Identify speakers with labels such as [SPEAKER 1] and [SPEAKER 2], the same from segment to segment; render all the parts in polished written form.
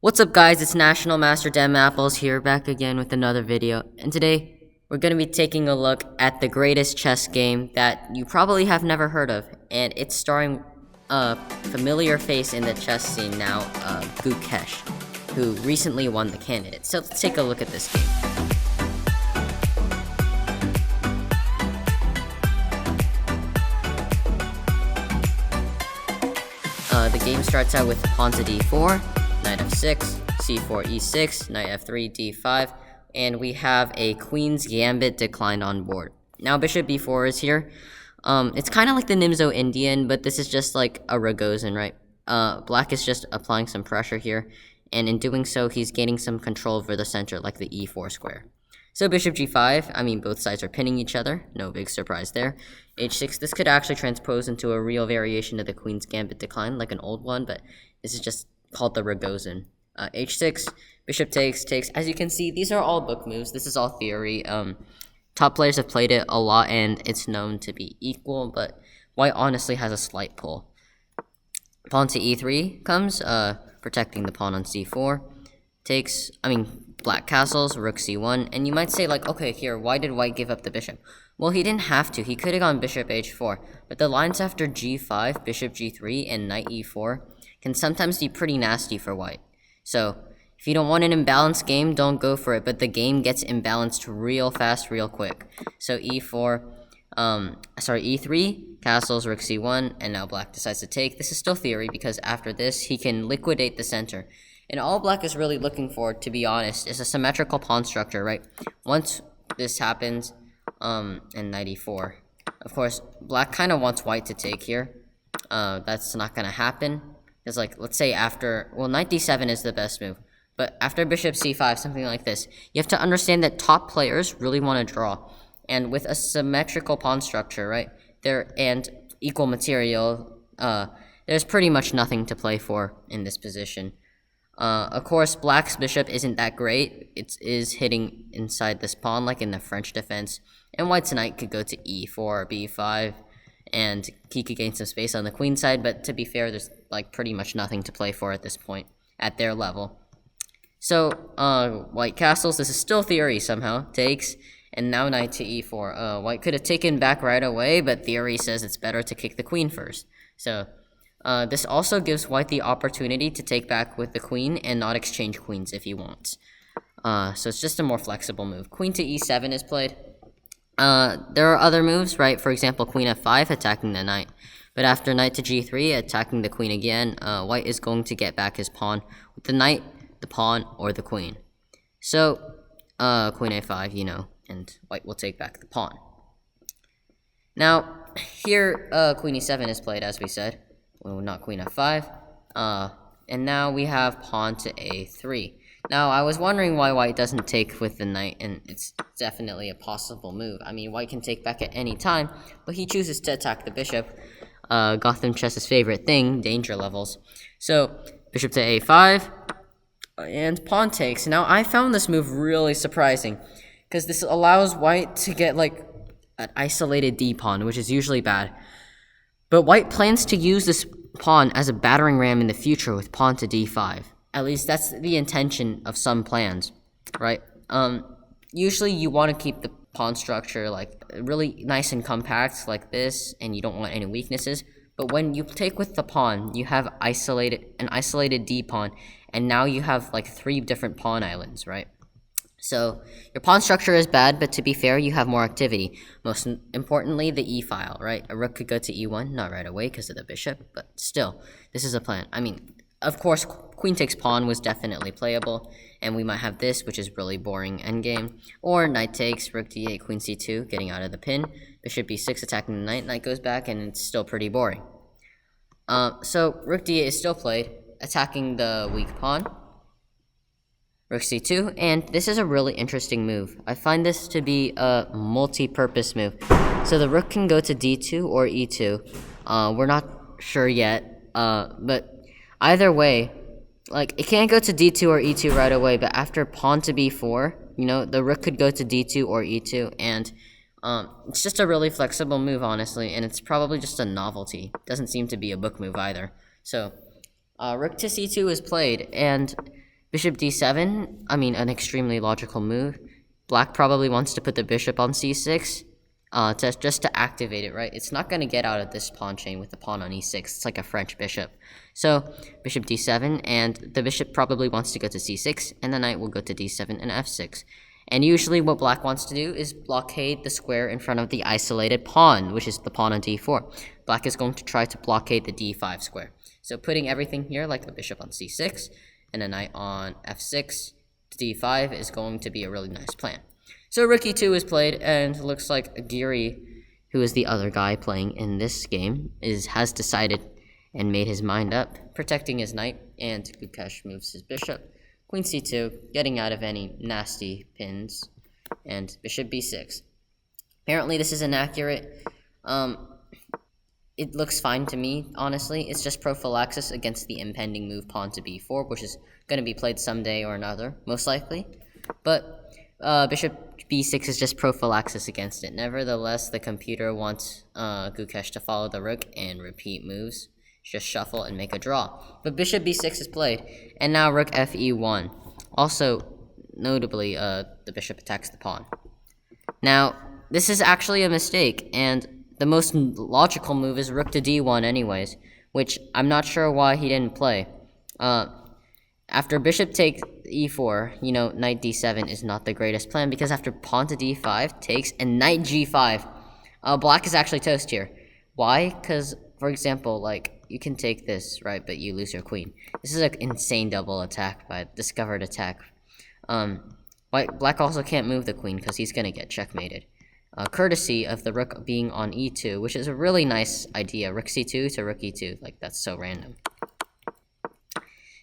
[SPEAKER 1] What's up guys, it's National Master Dem Apples here, back again with another video, and today we're going to be taking a look at the greatest chess game that you probably have never heard of, and it's starring a familiar face in the chess scene now, Gukesh, who recently won the candidate. So let's take a look at this game. The game starts out with pawn to d4, knight f6, c4, e6, knight f3, d5, and we have a queen's gambit declined on board. Now bishop b4 is here. It's kind of like the Nimzo Indian, but this is just like a Rogozin, right? Black is just applying some pressure here, and in doing so, he's gaining some control over the center, like the e4 square. So bishop g5, I mean, both sides are pinning each other, no big surprise there. h6, this could actually transpose into a real variation of the queen's gambit decline, like an old one, but this is just called the Rogozin. h6, bishop takes. As you can see, these are all book moves. This is all theory. Top players have played it a lot, and it's known to be equal, but white honestly has a slight pull. Pawn to e3 comes, protecting the pawn on c4. Black castles, rook c1, and you might say, like, okay, here, why did white give up the bishop? Well, he didn't have to. He could have gone bishop h4, but the lines after g5, bishop g3, and knight e4 can sometimes be pretty nasty for white. So, if you don't want an imbalanced game, don't go for it, but the game gets imbalanced real fast, real quick. So e3, castles, rook c1, and now black decides to take. This is still theory, because after this, he can liquidate the center. And all black is really looking for, to be honest, is a symmetrical pawn structure, right? Once this happens, and knight e4. Of course, black kind of wants white to take here. That's not going to happen. Because, like, let's say after, well, knight d7 is the best move. But after bishop c5, something like this, you have to understand that top players really want to draw. And with a symmetrical pawn structure, right, and equal material, there's pretty much nothing to play for in this position. Of course, black's bishop isn't that great. It is hitting inside this pawn, like in the French defense. And white's knight could go to e4 or b5, and he could gain some space on the queen side. But to be fair, there's like pretty much nothing to play for at this point, at their level. So, white castles, this is still theory somehow, takes, and now knight to e4. White could have taken back right away, but theory says it's better to kick the queen first. So, this also gives white the opportunity to take back with the queen and not exchange queens if he wants. So it's just a more flexible move. Queen to e7 is played. There are other moves, right? For example, queen f5 attacking the knight. But after knight to g3 attacking the queen again, white is going to get back his pawn with the knight, the pawn, or the queen. So, queen a5, and white will take back the pawn. Now, here, queen e7 is played, as we said. Well, not queen f5. And now we have pawn to a3. Now, I was wondering why white doesn't take with the knight, and it's definitely a possible move. I mean, white can take back at any time, but he chooses to attack the bishop. Gotham chess's favorite thing, danger levels. So, bishop to a5, and pawn takes. Now, I found this move really surprising, because this allows white to get, like, an isolated d-pawn, which is usually bad. But white plans to use this pawn as a battering ram in the future with pawn to d5. At least that's the intention of some plans, right? Usually you want to keep the pawn structure like really nice and compact like this, and you don't want any weaknesses. But when you take with the pawn, you have an isolated d-pawn, and now you have like 3 different pawn islands, right? So, your pawn structure is bad, but to be fair, you have more activity. Most importantly, the e-file, right? A rook could go to e1, not right away because of the bishop, but still, this is a plan. I mean, of course, queen takes pawn was definitely playable, and we might have this, which is really boring endgame. Or knight takes, rook d8, queen c2, getting out of the pin. Bishop b6 attacking the knight goes back, and it's still pretty boring. So, rook d8 is still played, attacking the weak pawn. Rook c2, and this is a really interesting move. I find this to be a multi-purpose move. So the rook can go to d2 or e2. We're not sure yet, but either way, like, it can't go to d2 or e2 right away, but after pawn to b4, the rook could go to d2 or e2, and it's just a really flexible move, honestly, and it's probably just a novelty. Doesn't seem to be a book move either. So, rook to c2 is played, and Bishop d7, I mean, an extremely logical move. Black probably wants to put the bishop on c6, just to activate it, right? It's not going to get out of this pawn chain with the pawn on e6. It's like a French bishop. So, bishop d7, and the bishop probably wants to go to c6, and the knight will go to d7 and f6. And usually what black wants to do is blockade the square in front of the isolated pawn, which is the pawn on d4. Black is going to try to blockade the d5 square. So putting everything here, like the bishop on c6, and a knight on f6 to d5 is going to be a really nice plan. So rook e2 is played, and it looks like Giri, who is the other guy playing in this game, has decided and made his mind up, protecting his knight, and Gukesh moves his bishop. Queen c2, getting out of any nasty pins, and bishop b6. Apparently this is inaccurate. It looks fine to me, honestly. It's just prophylaxis against the impending move pawn to b4, which is going to be played someday or another, most likely. But bishop b6 is just prophylaxis against it. Nevertheless, the computer wants Gukesh to follow the rook and repeat moves. Just shuffle and make a draw. But bishop b6 is played, and now rook fe1. Also, notably, the bishop attacks the pawn. Now, this is actually a mistake, and the most logical move is rook to d1 anyways, which I'm not sure why he didn't play. After bishop takes e4, knight d7 is not the greatest plan, because after pawn to d5 takes, and knight g5, black is actually toast here. Why? Because, for example, you can take this, right, but you lose your queen. This is an insane double attack, discovered attack. Black also can't move the queen because he's going to get checkmated. Courtesy of the rook being on e2, which is a really nice idea. Rook c2 to rook e2, that's so random.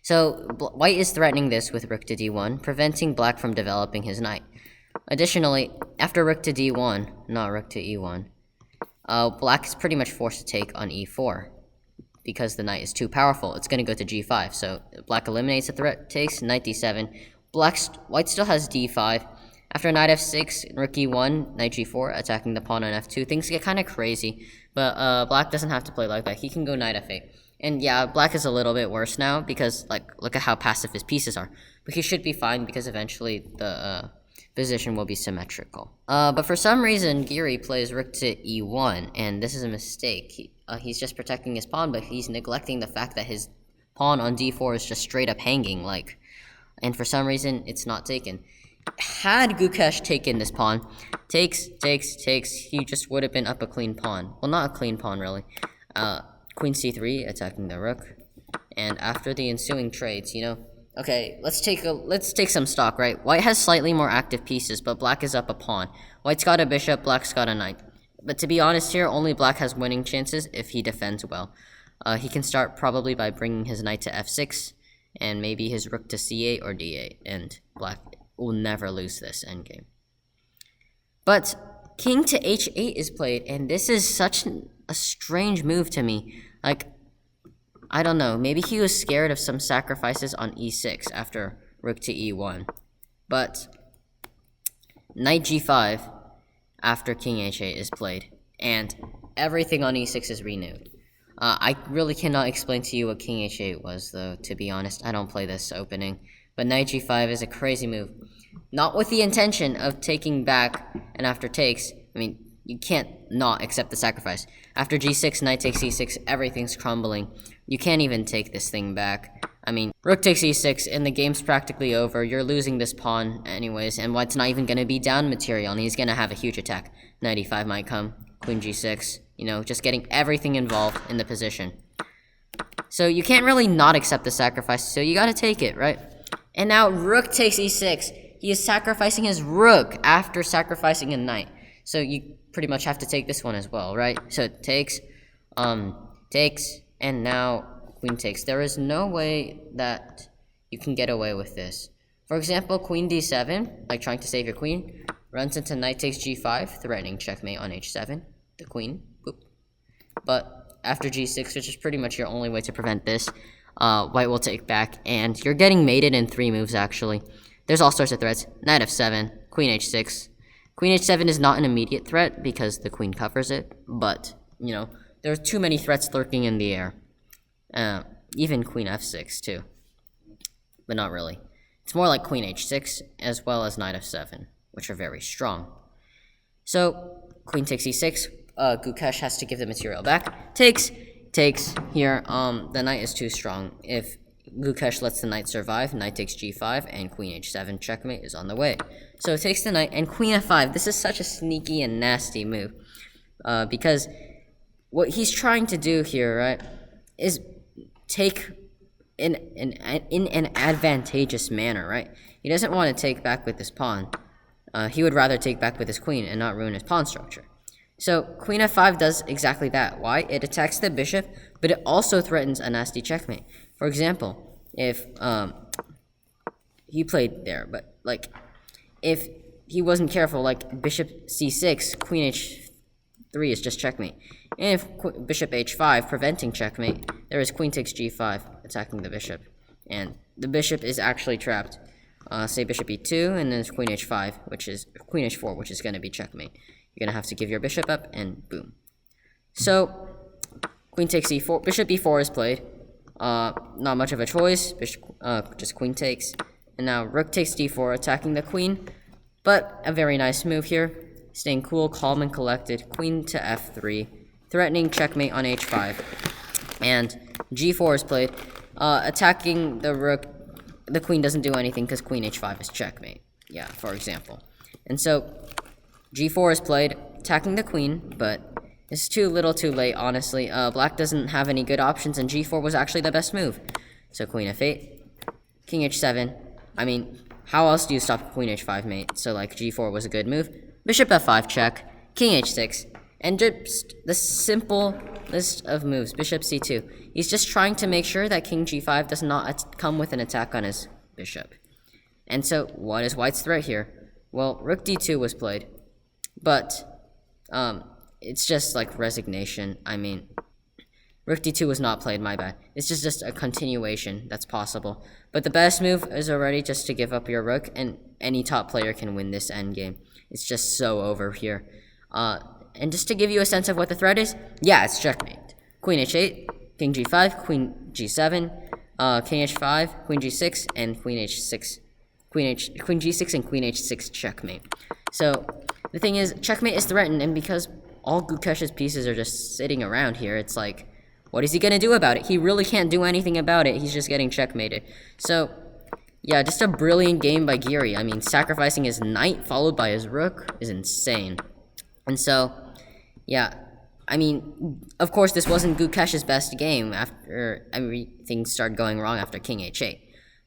[SPEAKER 1] So, white is threatening this with rook to d1, preventing black from developing his knight. Additionally, after rook to d1, not rook to e1, black is pretty much forced to take on e4. Because the knight is too powerful, it's going to go to g5. So black eliminates the threat, takes knight d7. White still has d5. After knight f6, rook e1, knight g4, attacking the pawn on f2. Things get kind of crazy, but black doesn't have to play like that. He can go knight f8. And yeah, black is a little bit worse now because, look at how passive his pieces are. But he should be fine because eventually the position will be symmetrical. But for some reason, Giri plays rook to e1, and this is a mistake. He's just protecting his pawn, but he's neglecting the fact that his pawn on d4 is just straight up hanging, and for some reason, it's not taken. Had Gukesh taken this pawn, takes, he just would have been up a clean pawn. Well, not a clean pawn, really. Queen c3, attacking the rook. And after the ensuing trades, okay, let's take some stock, right? White has slightly more active pieces, but black is up a pawn. White's got a bishop, black's got a knight. But to be honest here, only black has winning chances if he defends well. He can start probably by bringing his knight to f6, and maybe his rook to c8 or d8, and black will never lose this endgame. But king to h8 is played, and this is such a strange move to me. I don't know, maybe he was scared of some sacrifices on e6 after rook to e1. But knight g5 after king h8 is played, and everything on e6 is renewed. I really cannot explain to you what king h8 was, though, to be honest. I don't play this opening. But knight g5 is a crazy move. Not with the intention of taking back, and after takes, you can't not accept the sacrifice. After g6, knight takes e6, everything's crumbling. You can't even take this thing back. Rook takes e6, and the game's practically over. You're losing this pawn anyways, and white's not even going to be down material, and he's going to have a huge attack. Knight e5 might come, queen g6, just getting everything involved in the position. So you can't really not accept the sacrifice, so you gotta take it, right? And now rook takes e6. He is sacrificing his rook after sacrificing a knight. So you pretty much have to take this one as well, right? So it takes, and now queen takes. There is no way that you can get away with this. For example, queen d7, trying to save your queen, runs into knight takes g5, threatening checkmate on h7, the queen, boop. But after g6, which is pretty much your only way to prevent this, white will take back, and you're getting mated in 3 moves, actually. There's all sorts of threats. Knight f7, queen h6. Queen h7 is not an immediate threat because the queen covers it, but, there are too many threats lurking in the air. Even queen f6, too. But not really. It's more like queen h6 as well as knight f7, which are very strong. So queen takes e6. Gukesh has to give the material back. Takes here. The knight is too strong. If Gukesh lets the knight survive, knight takes g5, and queen h7 checkmate is on the way. So it takes the knight, and queen f5. This is such a sneaky and nasty move, because what he's trying to do here, right, is take in an advantageous manner, right? He doesn't want to take back with this pawn. He would rather take back with his queen and not ruin his pawn structure. So queen f5 does exactly that. Why? It attacks the bishop, but it also threatens a nasty checkmate. For example, if he played there, but like if he wasn't careful, like bishop c6, queen h3 is just checkmate. And if bishop h5, preventing checkmate, there is queen takes g5, attacking the bishop. And the bishop is actually trapped. Say bishop e2, and then it's queen h5, which is queen h4, which is going to be checkmate. You're going to have to give your bishop up, and boom. So, queen takes e4, bishop e4 is played. Not much of a choice, just queen takes. And now rook takes d4, attacking the queen. But a very nice move here. Staying cool, calm, and collected. Queen to f3, threatening checkmate on h5. And g4 is played. Attacking the rook, the queen doesn't do anything because queen h5 is checkmate. Yeah, for example. And so, g4 is played, attacking the queen, but it's too little too late, honestly. Black doesn't have any good options, and g4 was actually the best move. So queen f8, king h7. I mean, how else do you stop queen h5 mate? So like g4 was a good move. Bishop f5 check, king h6, and just the simple list of moves. Bishop c2. He's just trying to make sure that king g5 does not come with an attack on his bishop. And so, what is white's threat here? Well, rook d2 was played. But, it's just like resignation. I mean, rook d2 was not played, my bad. It's just a continuation that's possible. But the best move is already just to give up your rook, and any top player can win this endgame. It's just so over here. And just to give you a sense of what the threat is, yeah, it's checkmate. Queen h8, king g5, queen g7, king h5, queen g6, and queen h6. Queen g6 and queen h6 checkmate. So, the thing is, checkmate is threatened, and because all Gukesh's pieces are just sitting around here, it's like, what is he going to do about it? He really can't do anything about it. He's just getting checkmated. So, yeah, just a brilliant game by Giri. I mean, sacrificing his knight followed by his rook is insane. And so, yeah, I mean, of course, this wasn't Gukesh's best game after everything started going wrong after king h8.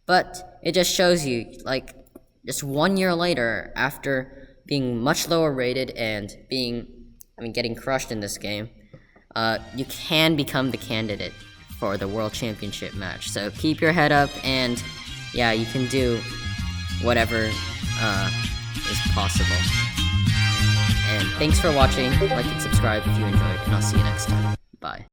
[SPEAKER 1] But it just shows you, like, just 1 year later, after being much lower rated and getting crushed in this game, you can become the candidate for the World Championship match. So keep your head up, and yeah, you can do whatever is possible. And thanks for watching. Like and subscribe if you enjoyed, and I'll see you next time. Bye.